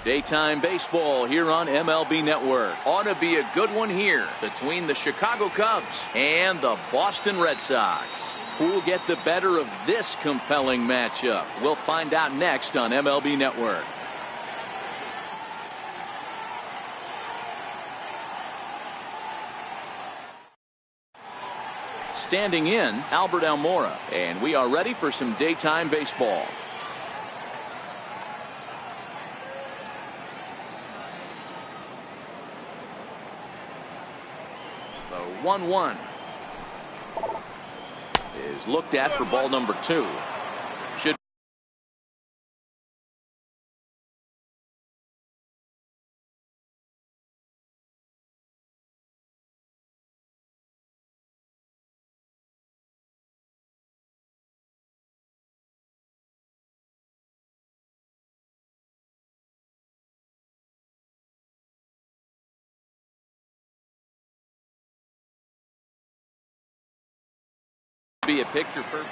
Daytime baseball here on MLB Network. Ought to be a good one here between the Chicago Cubs and the Boston Red Sox. Who'll get the better of this compelling matchup? We'll find out next on MLB Network. Standing in, Albert Almora, and we are ready for some daytime baseball. The 1-1 is looked at for ball number 2. Should be a picture perfect.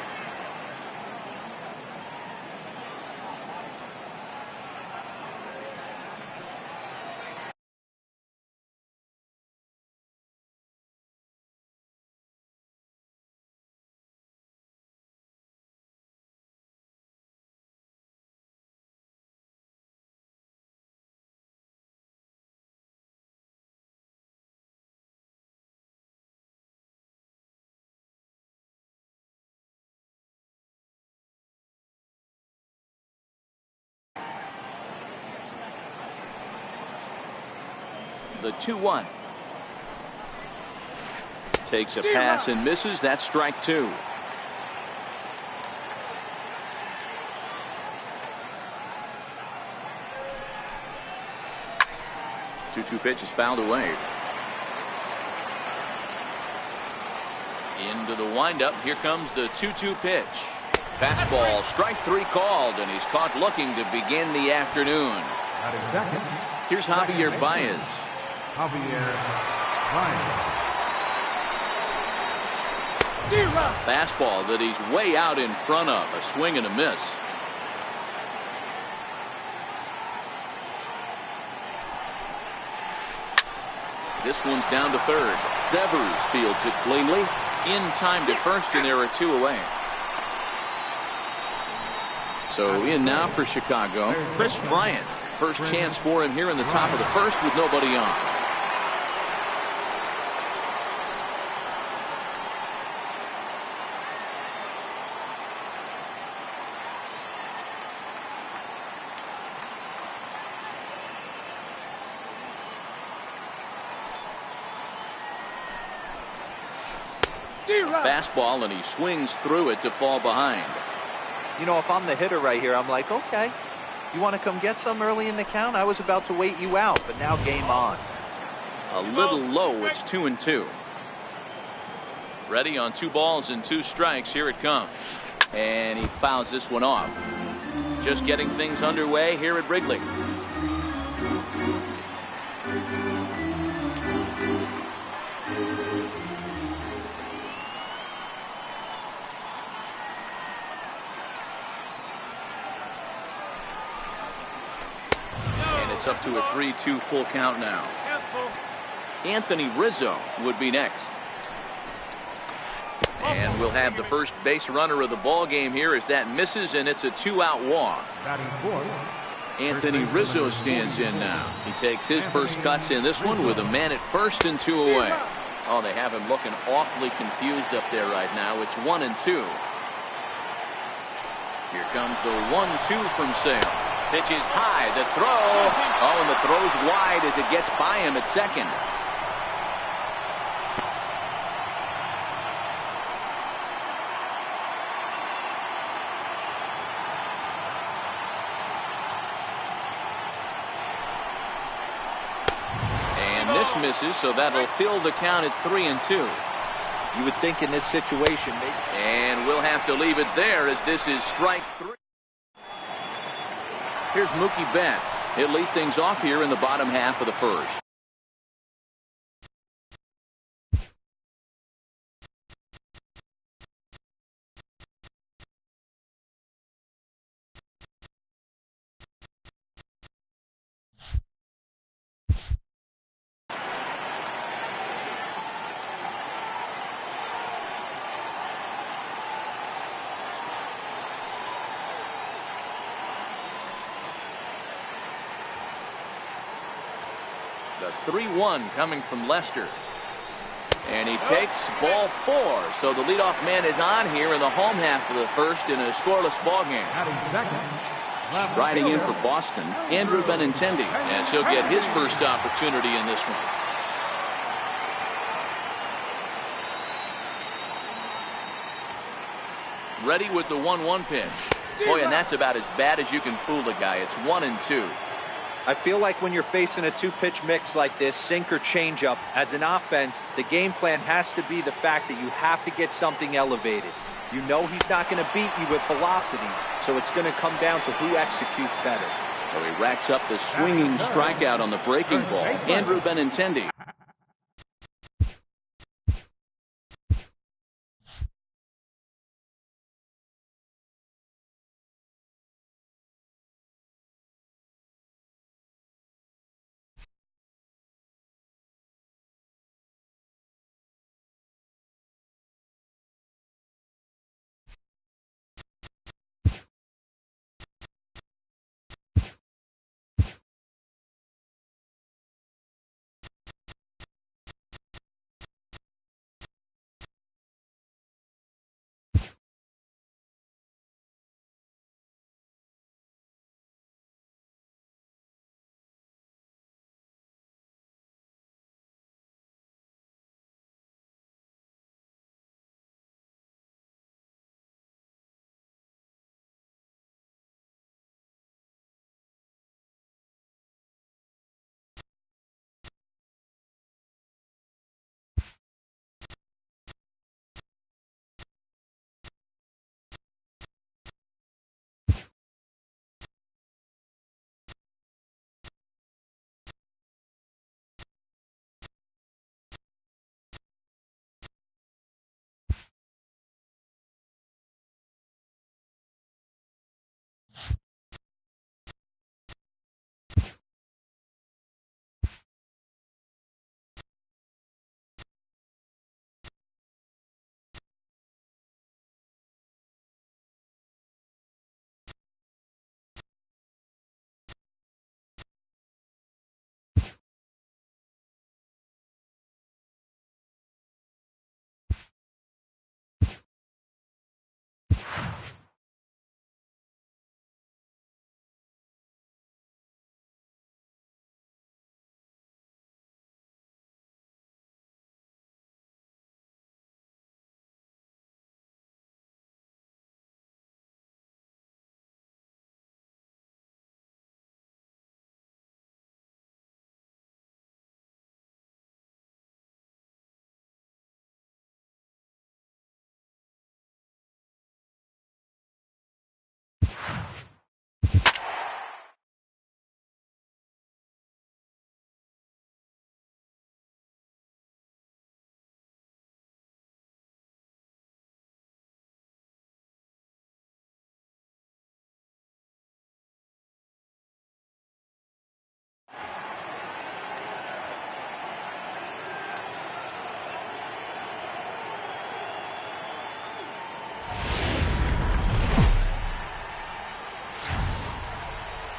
The 2-1 takes a pass and misses. That's strike 2. Two pitch is fouled away. Into the windup. Here comes the 2-2 pitch. Fastball, strike 3 called, and he's caught looking to begin the afternoon. Here's Javier Baez. Fastball that he's way out in front of. A swing and a miss. This one's down to third. Devers fields it cleanly. In time to first, and there are 2 away. So in now for Chicago, Chris Bryant. First chance for him here in the top of the first with nobody on. Fastball, and he swings through it to fall behind. You know, if I'm the hitter right here, I'm like, okay, you want to come get some early in the count? I was about to wait you out, but now game on. A little low. It's 2-2. Ready on 2 balls and 2 strikes. Here it comes. And he fouls this one off. Just getting things underway here at Wrigley. It's up to a 3-2 full count now. Anthony Rizzo would be next. And we'll have the first base runner of the ball game here as that misses, and it's a 2-out walk. Anthony Rizzo stands in now. He takes his first cuts in this one with a man at first and 2 away. Oh, they have him looking awfully confused up there right now. It's 1-2. Here comes the 1-2 from Sale. Pitches high, the throw. Oh, and the throw's wide as it gets by him at second. And this misses, so that'll fill the count at 3-2. You would think in this situation, maybe. And we'll have to leave it there as this is strike 3. Here's Mookie Betts. He'll lead things off here in the bottom half of the first. The 3-1 coming from Lester. And he takes ball 4. So the leadoff man is on here in the home half of the first in a scoreless ball game. Striding in for Boston, Andrew Benintendi, as he'll get his first opportunity in this one. Ready with the 1-1 pitch. Boy, and that's about as bad as you can fool a guy. It's 1-2. I feel like when you're facing a two-pitch mix like this, sink or changeup, as an offense, the game plan has to be the fact that you have to get something elevated. You know he's not going to beat you with velocity, so it's going to come down to who executes better. So he racks up the swinging strikeout on the breaking ball. Andrew Benintendi.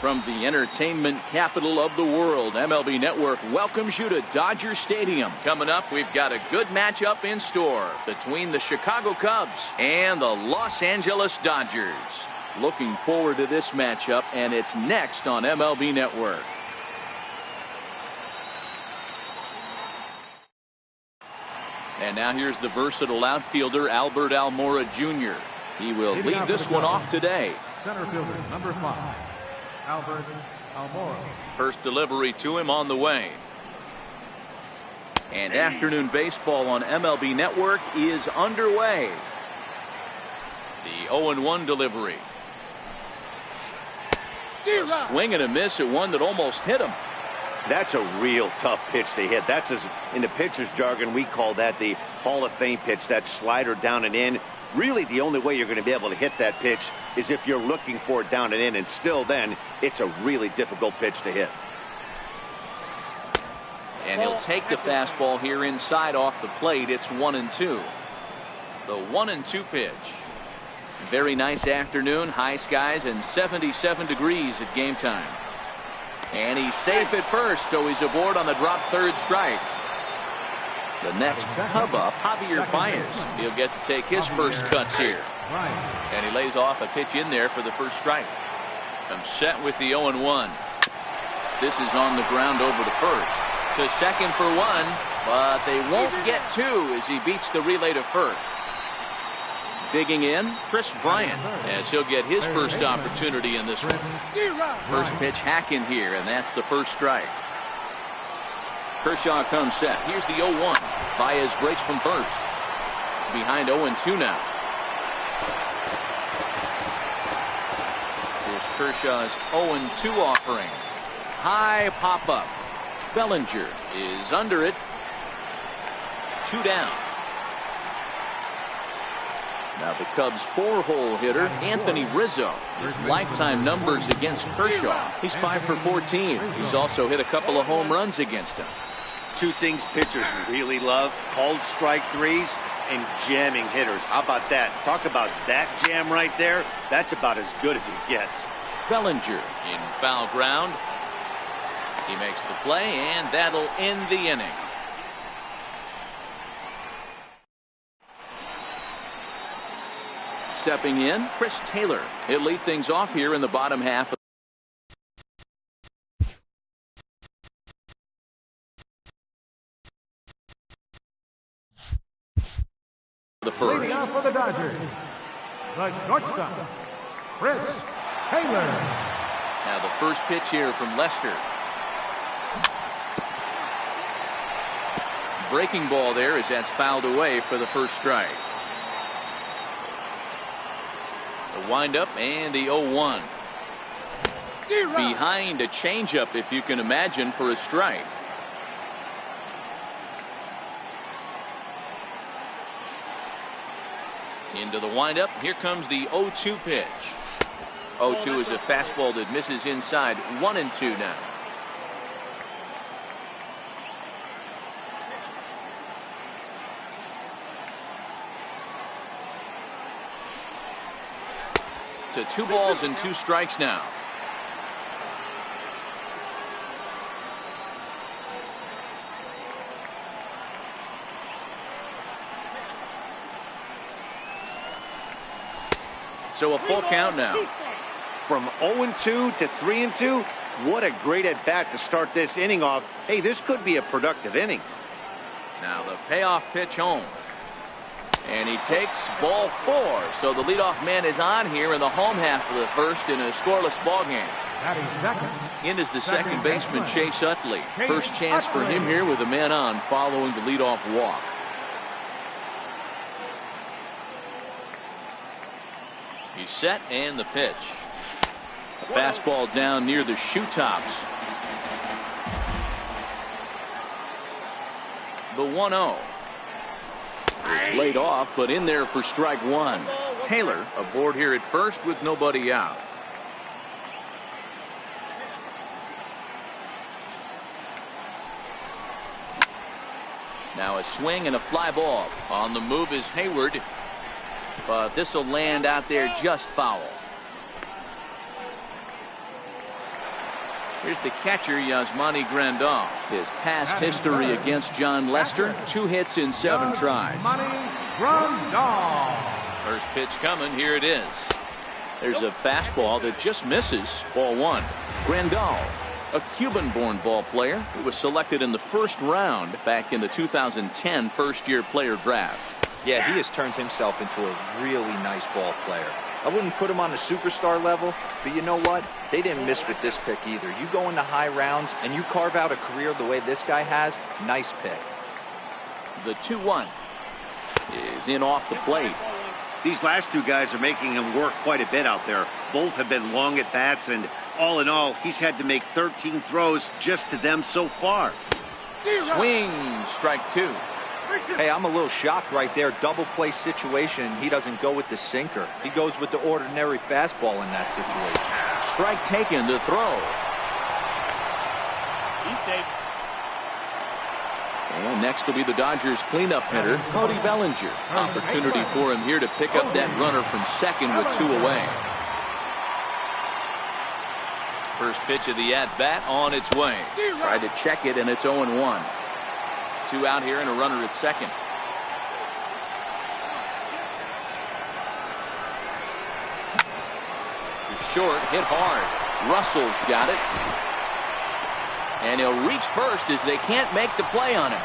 From the entertainment capital of the world, MLB Network welcomes you to Dodger Stadium. Coming up, we've got a good matchup in store between the Chicago Cubs and the Los Angeles Dodgers. Looking forward to this matchup, and it's next on MLB Network. And now here's the versatile outfielder, Albert Almora Jr. He will lead this one off today. Center fielder, number 5. Albert Almora. First delivery to him on the way. And afternoon baseball on MLB Network is underway. The 0-1 delivery. A swing and a miss at one that almost hit him. That's a real tough pitch to hit. That's, as in the pitcher's jargon, we call that the Hall of Fame pitch, that slider down and in. Really, the only way you're going to be able to hit that pitch is if you're looking for it down and in, and still then, it's a really difficult pitch to hit. And he'll take the fastball here inside off the plate. It's 1-2. The 1-2 pitch. Very nice afternoon, high skies, and 77 degrees at game time. And he's safe at first, so he's aboard on the drop third strike. The next Cub up, Javier Baez. He'll get to take his first cuts here. And he lays off a pitch in there for the first strike. I'm set with the 0-1. This is on the ground over to first. To second for one, but they won't get two as he beats the relay to first. Digging in, Chris Bryant, as he'll get his first opportunity in this one. First pitch hack in here, and that's the first strike. Kershaw comes set. Here's the 0-1. Baez breaks from first. Behind 0-2 now. Here's Kershaw's 0-2 offering. High pop-up. Bellinger is under it. 2 down. Now the Cubs' 4-hole hitter, Anthony Rizzo. His lifetime numbers against Kershaw. He's 5 for 14. He's also hit a couple of home runs against him. Two things pitchers really love: called strike threes and jamming hitters. How about that? Talk about that jam right there. That's about as good as it gets. Bellinger in foul ground. He makes the play, and that'll end the inning. Stepping in, Chris Taylor. He'll lead things off here in the bottom half of the first. Leading off for the Dodgers, the shortstop, Chris Taylor. Now the first pitch here from Lester. Breaking ball there as that's fouled away for the first strike. The windup and the 0-1. Behind a changeup, if you can imagine, for a strike. Into the windup. Here comes the 0-2 pitch. 0-2 is a fastball that misses inside. 1-2 now. To 2 balls and 2 strikes now. So a full count now. From 0-2 to 3-2, what a great at bat to start this inning off. Hey, this could be a productive inning. Now the payoff pitch home. And he takes ball 4. So the leadoff man is on here in the home half of the first in a scoreless ball game. In is the second baseman, Chase Utley. First chance for him here with a man on following the leadoff walk. He's set, and the pitch. A fastball down near the shoe tops. The 1-0. Is laid off, but in there for strike 1. Taylor aboard here at first with nobody out. Now a swing and a fly ball. On the move is Hayward, but this will land out there just foul. Here's the catcher, Yasmani Grandal. His past history against John Lester, 2 hits in 7 tries. First pitch coming, here it is. There's a fastball that just misses, ball 1. Grandal, a Cuban-born ball player who was selected in the first round back in the 2010 first-year player draft. Yeah, he has turned himself into a really nice ball player. I wouldn't put him on the superstar level, but you know what? They didn't miss with this pick either. You go into high rounds and you carve out a career the way this guy has, nice pick. The 2-1 is in off the plate. These last 2 guys are making him work quite a bit out there. Both have been long at bats, and all in all, he's had to make 13 throws just to them so far. Swing, strike 2. Hey, I'm a little shocked right there. Double play situation. He doesn't go with the sinker. He goes with the ordinary fastball in that situation. Strike taken to throw. He's safe. And next will be the Dodgers cleanup hitter, Cody Bellinger. Opportunity for him here to pick up that runner from second with 2 away. First pitch of the at-bat on its way. Tried to check it, and it's 0-1. 2 out here and a runner at second. Short, hit hard. Russell's got it. And he'll reach first as they can't make the play on him.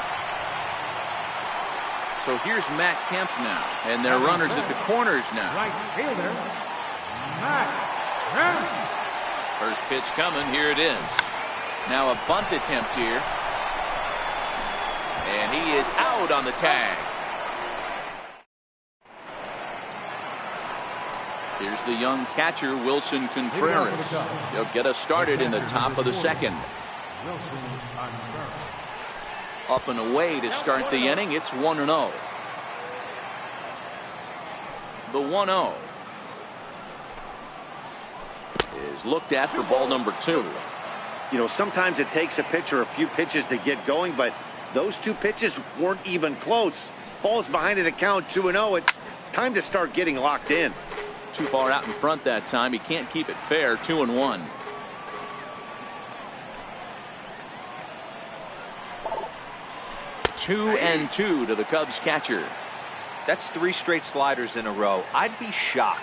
So here's Matt Kemp now. And their runners at the corners now. Right fielder, Matt Kemp. First pitch coming. Here it is. Now a bunt attempt here. And he is out on the tag. Here's the young catcher, Wilson Contreras. He'll get us started in the top of the second. Up and away to start the inning. It's 1-0. The 1-0 is looked at for ball number 2. You know, sometimes it takes a pitcher a few pitches to get going, but those 2 pitches weren't even close. Falls behind in the count, 2-0. It's time to start getting locked in. Too far out in front that time. He can't keep it fair. 2-1. Two and 2 to the Cubs catcher. That's 3 straight sliders in a row. I'd be shocked.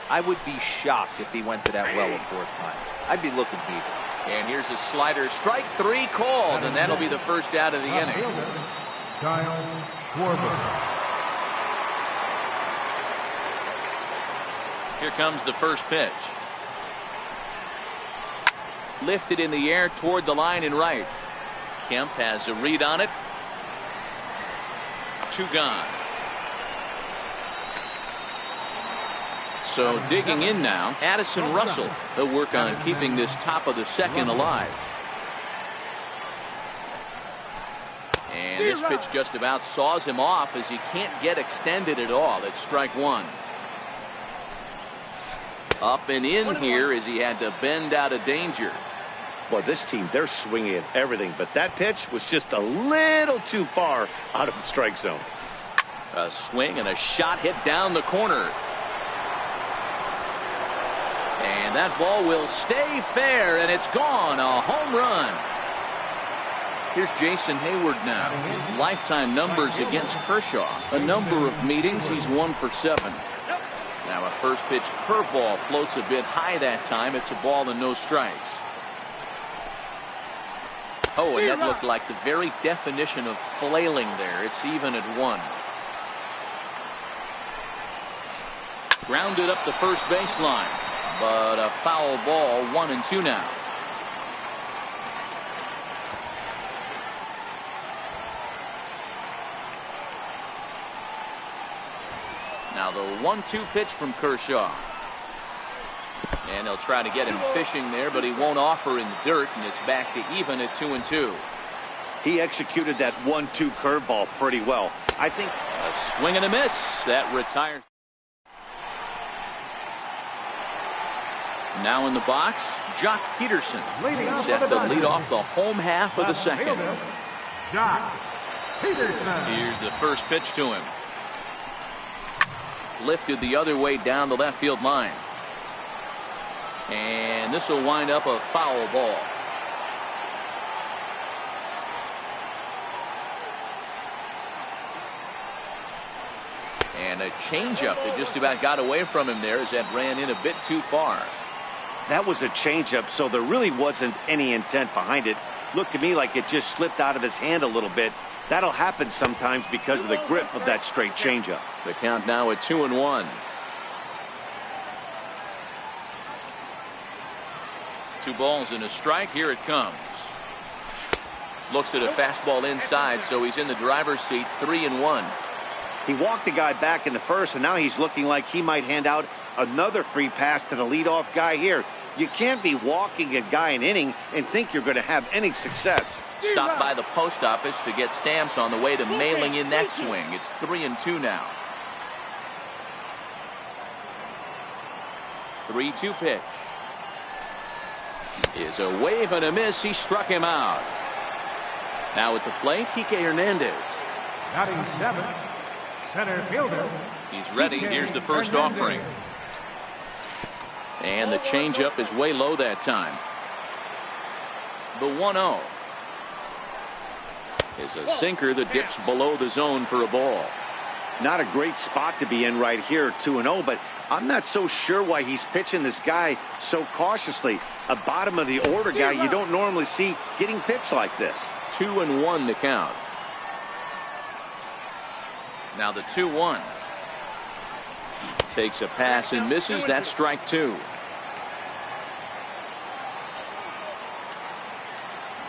I would be shocked if he went to that well a 4th time. I'd be looking heated. And here's a slider. Strike 3 called, and that'll be the first out of the inning. Kyle Schwarber. Here comes the first pitch. Lifted in the air toward the line and right. Kemp has a read on it. 2 gone. So digging in now, Addison Russell. He'll work on keeping this top of the second alive. And this pitch just about saws him off as he can't get extended at all. It's strike 1. Up and in here as he had to bend out of danger. Well, this team, they're swinging at everything, but that pitch was just a little too far out of the strike zone. A swing and a shot hit down the corner. And that ball will stay fair, and it's gone. A home run. Here's Jason Hayward now. His lifetime numbers against Kershaw. A number of meetings, he's 1 for 7. Now a first pitch curveball floats a bit high that time. It's a ball and no strikes. Oh, and that looked like the very definition of flailing there. It's even at 1. Grounded up the first baseline, but a foul ball. 1-2 now. Now the 1-2 pitch from Kershaw. And they'll try to get him fishing there, but he won't offer in the dirt, and it's back to even at 2-2. He executed that 1-2 curveball pretty well. I think a swing and a miss. That retires. Now in the box, Jock Peterson. Set to lead off the home half of the second. Jock Peterson. Here's the first pitch to him. Lifted the other way down the left field line. And this will wind up a foul ball. And a changeup that just about got away from him there as that ran in a bit too far. That was a changeup, so there really wasn't any intent behind it. Looked to me like it just slipped out of his hand a little bit. That'll happen sometimes because of the grip of that straight changeup. The count now at 2-1. 2 balls and a strike. Here it comes. Looks at a fastball inside, so he's in the driver's seat. 3-1. He walked the guy back in the first, and now he's looking like he might hand out another free pass to the leadoff guy here. You can't be walking a guy an inning and think you're going to have any success. Stopped by the post office to get stamps on the way to mailing in that swing. It's 3-2 now. 3-2 pitch. Is a wave and a miss. He struck him out. Now at the plate, Kike Hernandez. Batting 7, center fielder. He's ready. Here's the first offering. And the changeup is way low that time. The 1-0 is a sinker that dips below the zone for a ball. Not a great spot to be in right here, 2-0, but I'm not so sure why he's pitching this guy so cautiously. A bottom of the order guy you don't normally see getting pitched like this. 2-1 the count. Now the 2-1. Takes a pass and misses. That's strike 2.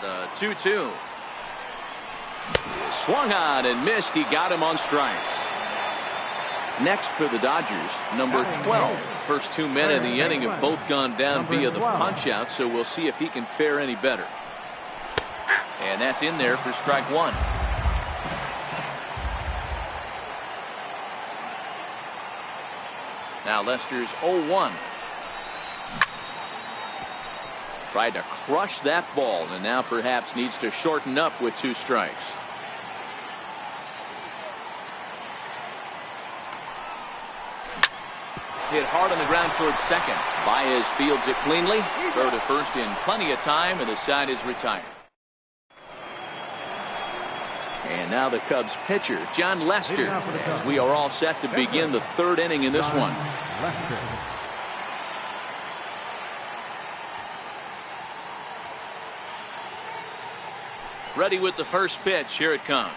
The 2-2. Swung on and missed. He got him on strikes. Next for the Dodgers, number 12. First 2 men in the inning have both gone down via the punch-out, so we'll see if he can fare any better. And that's in there for strike 1. Now Lester's 0-1. Tried to crush that ball, and now perhaps needs to shorten up with 2 strikes. Hit hard on the ground towards second. Baez fields it cleanly. Throw to first in plenty of time, and the side is retired. And now the Cubs pitcher, John Lester, as we are all set to begin the 3rd inning in this one. Ready with the first pitch. Here it comes.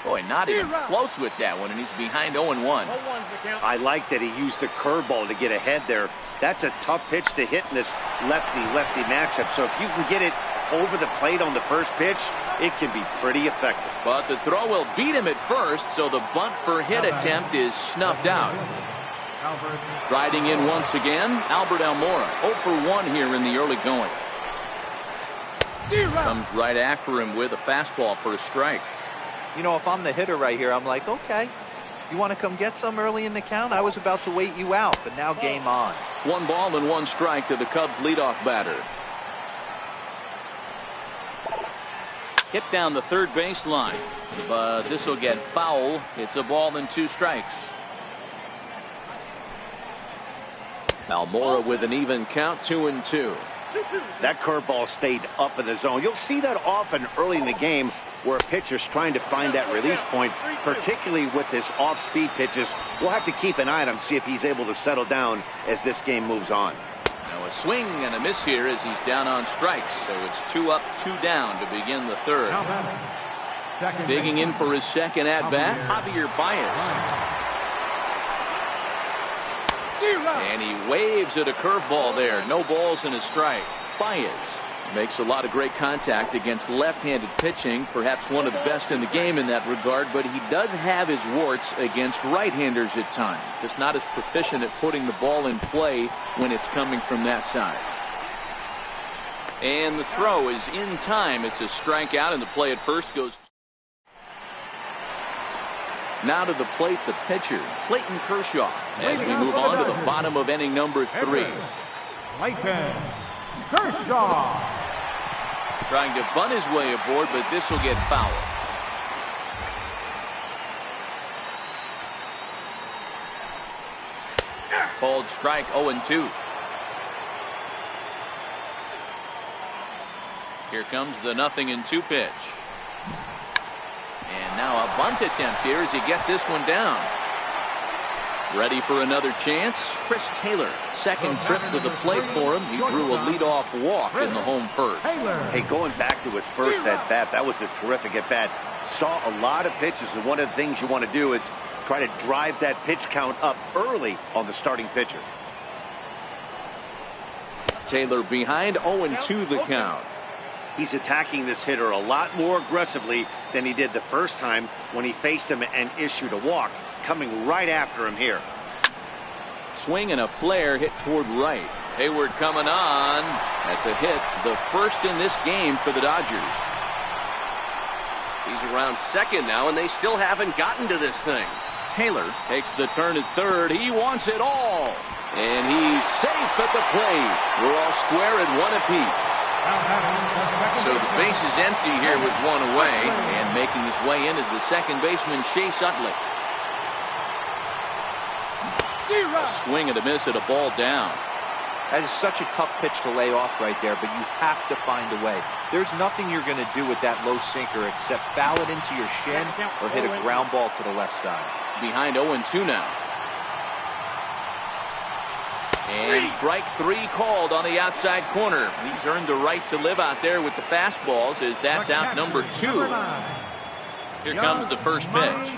Boy, not even close with that one, and he's behind 0-1. I like that he used the curveball to get ahead there. That's a tough pitch to hit in this lefty-lefty matchup. So if you can get it over the plate on the first pitch, it can be pretty effective. But the throw will beat him at first, so the bunt for hit attempt is snuffed out. Striding in once again, Albert Almora, 0 for 1 here in the early going. Comes right after him with a fastball for a strike. You know, if I'm the hitter right here, I'm like, okay, you want to come get some early in the count? I was about to wait you out, but now game on. 1 ball and 1 strike to the Cubs leadoff batter. Hit down the third baseline, but this will get foul. It's a ball and 2 strikes. Almora with an even count, 2-2. That curveball stayed up in the zone. You'll see that often early in the game where a pitcher's trying to find that release point, particularly with his off-speed pitches. We'll have to keep an eye on him, see if he's able to settle down as this game moves on. Now a swing and a miss here as he's down on strikes. So it's 2 up, 2 down to begin the 3rd. Digging in for his second at-bat, Javier Baez. And he waves at a curveball there. No balls and a strike. Baez makes a lot of great contact against left-handed pitching. Perhaps one of the best in the game in that regard, but he does have his warts against right-handers at times. Just not as proficient at putting the ball in play when it's coming from that side. And the throw is in time. It's a strikeout, and the play at first goes. Now to the plate, the pitcher, Clayton Kershaw, as we move on to the bottom of inning number 3. Clayton Kershaw. Trying to bunt his way aboard, but this will get foul. Called strike 0-2. Here comes the 0-2 pitch. And now a bunt attempt here as he gets this one down. Ready for another chance. Chris Taylor, second trip to the plate for him. He drew a leadoff walk in the home first. Hey, going back to his first at-bat, that was a terrific at-bat. Saw a lot of pitches, and one of the things you want to do is try to drive that pitch count up early on the starting pitcher. Taylor behind, 0-2 the count. He's attacking this hitter a lot more aggressively than he did the first time when he faced him and issued a walk. Coming right after him here. Swing and a flare hit toward right. Hayward coming on. That's a hit. The first in this game for the Dodgers. He's around second now, and they still haven't gotten to this thing. Taylor takes the turn at third. He wants it all. And he's safe at the plate. We're all square at 1 apiece. So the base is empty here with 1 away, and making his way in is the second baseman, Chase Utley. A swing and a miss at a ball down. That is such a tough pitch to lay off right there, but you have to find a way. There's nothing you're going to do with that low sinker except foul it into your shin or hit a ground ball to the left side. Behind 0-2 now. And strike 3 called on the outside corner. He's earned the right to live out there with the fastballs as that's out number 2. Here comes the first pitch.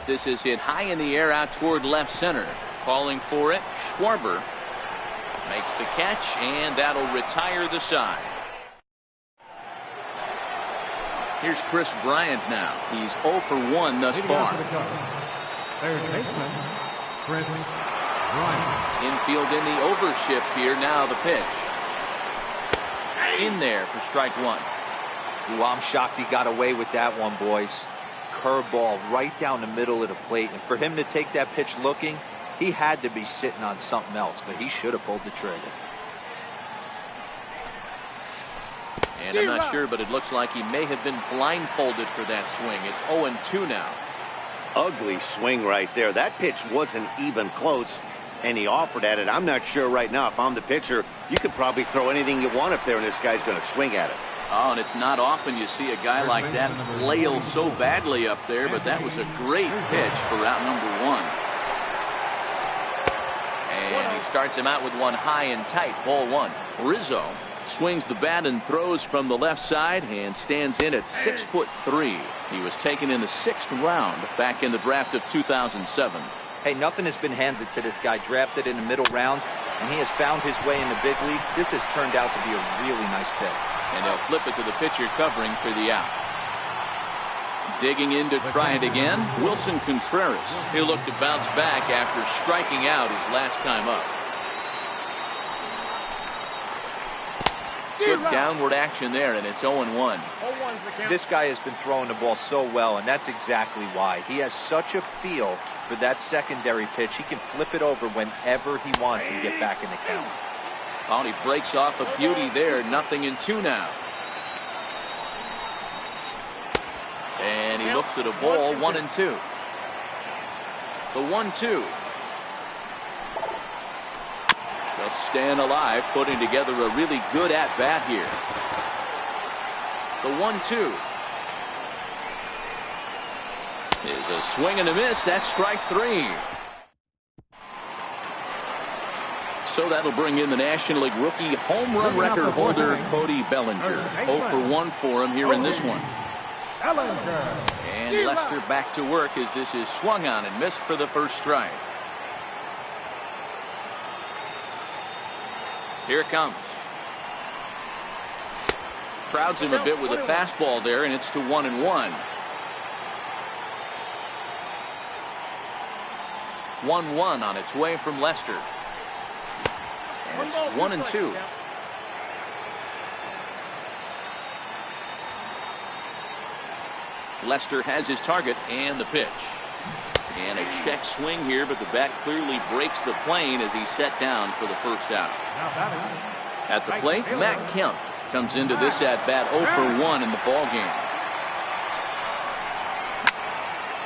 This is hit high in the air out toward left center. Calling for it, Schwarber makes the catch, and that'll retire the side. Here's Chris Bryant now. He's 0 for 1 thus far. Third baseman, Chris Bryant. Infield in the overshift here. Now the pitch. In there for strike 1. Ooh, I'm shocked he got away with that one, boys. Curveball right down the middle of the plate. And for him to take that pitch looking, he had to be sitting on something else, but he should have pulled the trigger. And I'm not sure, but it looks like he may have been blindfolded for that swing. It's 0-2 now. Ugly swing right there. That pitch wasn't even close, and he offered at it. I'm not sure right now. If I'm the pitcher, you could probably throw anything you want up there, and this guy's going to swing at it. Oh, and it's not often you see a guy like that flail so badly up there, but that was a great pitch for out number 1. And he starts him out with one high and tight. Ball 1. Rizzo swings the bat and throws from the left side and stands in at 6'3". He was taken in the 6th round back in the draft of 2007. Hey, nothing has been handed to this guy. Drafted in the middle rounds, and he has found his way in the big leagues. This has turned out to be a really nice pick. And they'll flip it to the pitcher covering for the out. Digging in to try it again, Wilson Contreras. He'll look to bounce back after striking out his last time up. Good downward action there, and it's 0-1. This guy has been throwing the ball so well, and that's exactly why. He has such a feel for that secondary pitch. He can flip it over whenever he wants and get back in the count. Oh, he breaks off a beauty there. 0-2 now. And he looks at a ball. 1-2. The 1-2. Just staying alive, putting together a really good at-bat here. The 1-2 is a swing and a miss. That's strike 3. So that'll bring in the National League rookie home run record holder Cody Bellinger. 0 for 1 for him here in this one. And Lester back to work as this is swung on and missed for the first strike. Here it comes. Crowds him a bit with a fastball there, and it's to 1-1. 1-1 on its way from Lester. And it's 1-2. Lester has his target and the pitch. And a check swing here, but the bat clearly breaks the plane as he's set down for the first out. At the plate, Matt Kemp comes into this at-bat 0 for 1 in the ballgame.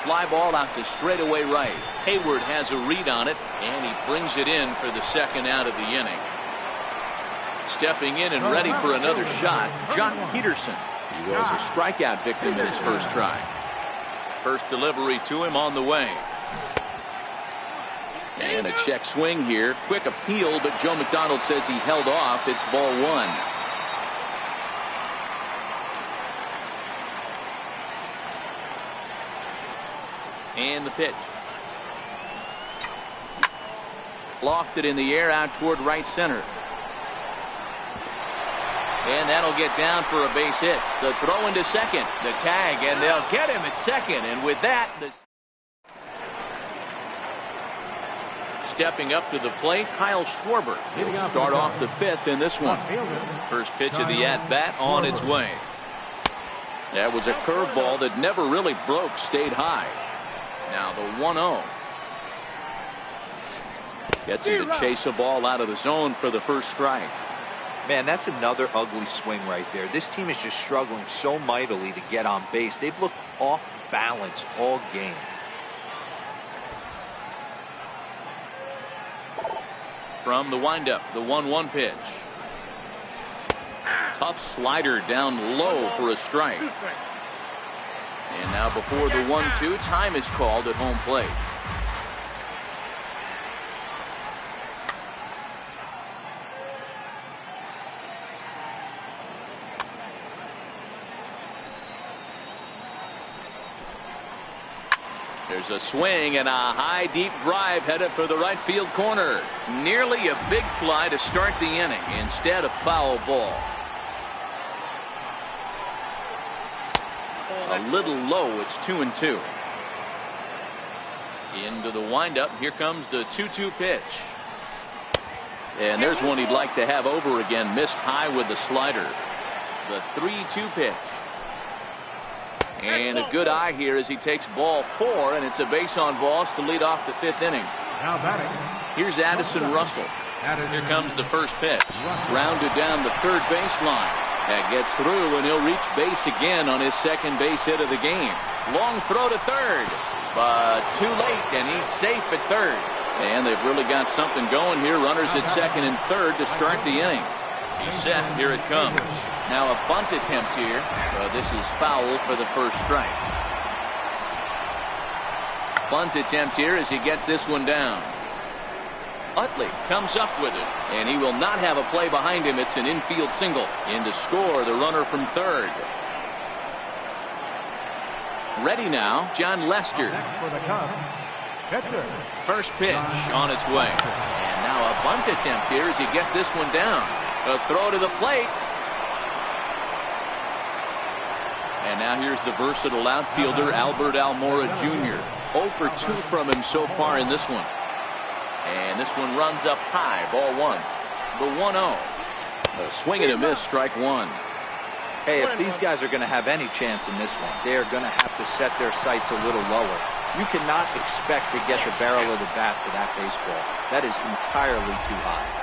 Fly ball out to straightaway right. Hayward has a read on it, and he brings it in for the second out of the inning. Stepping in and ready for another shot, Jock Peterson. He was a strikeout victim in his first try. First delivery to him on the way. And a check swing here. Quick appeal, but Joe McDonald says he held off. It's ball 1. And the pitch. Lofted in the air out toward right center. And that'll get down for a base hit. The throw into second. The tag, and they'll get him at second. And with that, stepping up to the plate, Kyle Schwarber. He'll start off the 5th in this one. First pitch of the at-bat on its way. That was a curveball that never really broke, stayed high. Now the 1-0. Gets him to chase a ball out of the zone for the first strike. Man, that's another ugly swing right there. This team is just struggling so mightily to get on base. They've looked off balance all game. From the windup, the 1-1 pitch. Tough slider down low for a strike. And now before the 1-2, time is called at home plate. There's a swing and a high deep drive headed for the right field corner. Nearly a big fly to start the inning. Instead, a foul ball. A little low. It's 2-2. Into the windup. Here comes the 2-2 pitch. And there's one he'd like to have over again. Missed high with the slider. The 3-2 pitch. And a good eye here as he takes ball 4, and it's a base on balls to lead off the 5th inning. Now batting. Here's Addison Russell. Here comes the first pitch. Grounded down the third baseline. That gets through, and he'll reach base again on his second base hit of the game. Long throw to third, but too late, and he's safe at third. And they've really got something going here. Runners at second and third to start the inning. He's set. Here it comes. Now a bunt attempt here. This is foul for the first strike. Bunt attempt here as he gets this one down. Utley comes up with it, and he will not have a play behind him. It's an infield single. In to score the runner from third. Ready now, John Lester. For the Cubs, pitcher. First pitch on its way. And now a bunt attempt here as he gets this one down. A throw to the plate. And now here's the versatile outfielder, Albert Almora Jr. 0 for 2 from him so far in this one. And this one runs up high, ball 1. The 1-0. A swing and a miss, strike 1. Hey, if these guys are going to have any chance in this one, they are going to have to set their sights a little lower. You cannot expect to get the barrel of the bat to that baseball. That is entirely too high.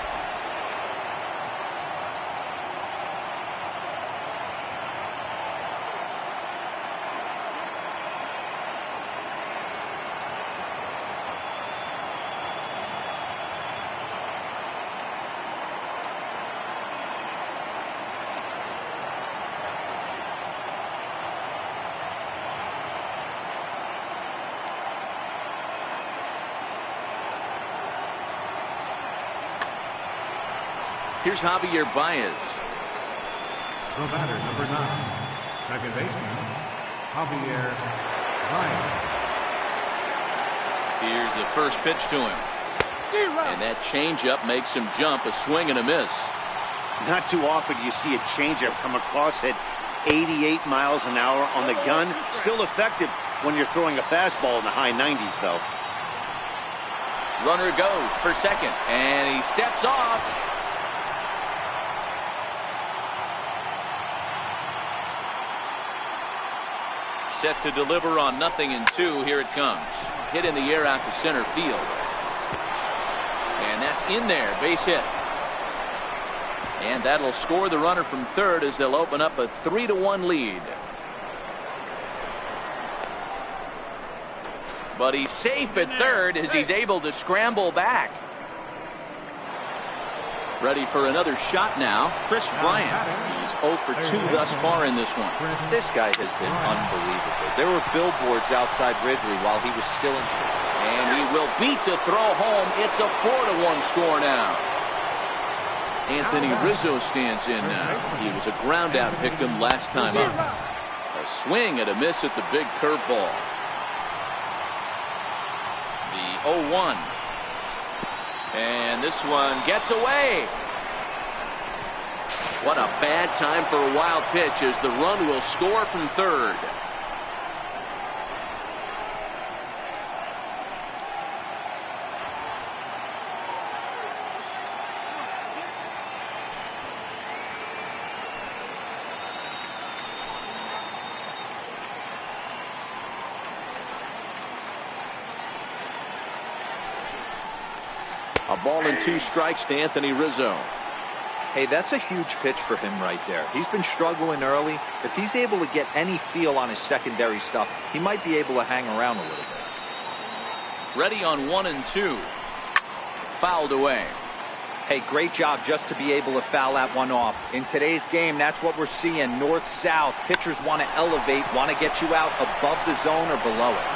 Here's Javier Baez. The batter, number 9, second baseman, Javier Baez. Here's the first pitch to him. And that changeup makes him jump. A swing and a miss. Not too often you see a changeup come across at 88 miles an hour on the gun. Still effective when you're throwing a fastball in the high 90s, though. Runner goes for second, and he steps off. Set to deliver on 0-2. Here it comes. Hit in the air out to center field. And that's in there. Base hit. And that'll score the runner from third as they'll open up a 3-1 lead. But he's safe at third as he's able to scramble back. Ready for another shot now. Chris Bryant. He's 0 for 2 thus far in this one. This guy has been unbelievable. There were billboards outside Wrigley while he was still in trouble. And he will beat the throw home. It's a 4-1 score now. Anthony Rizzo stands in now. He was a ground out victim last time up. A swing and a miss at the big curveball. The 0-1. And this one gets away. What a bad time for a wild pitch as the run will score from third. A ball and 2 strikes to Anthony Rizzo. Hey, that's a huge pitch for him right there. He's been struggling early. If he's able to get any feel on his secondary stuff, he might be able to hang around a little bit. Ready on 1-2. Fouled away. Hey, great job just to be able to foul that one off. In today's game, that's what we're seeing. North-south. Pitchers want to elevate, want to get you out above the zone or below it.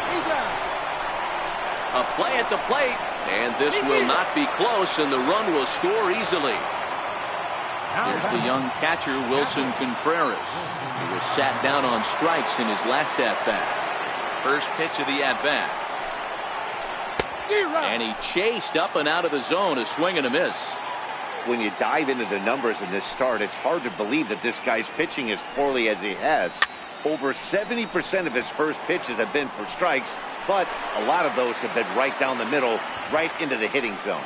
A play at the plate, and this will not be close, and the run will score easily. Here's the young catcher, Wilson Contreras. He was sat down on strikes in his last at-bat. First pitch of the at-bat. And he chased up and out of the zone, a swing and a miss. When you dive into the numbers in this start, it's hard to believe that this guy's pitching as poorly as he has. Over 70% of his first pitches have been for strikes, but a lot of those have been right down the middle, right into the hitting zone.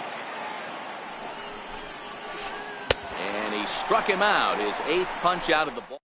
And he struck him out, his 8th punch out of the ball.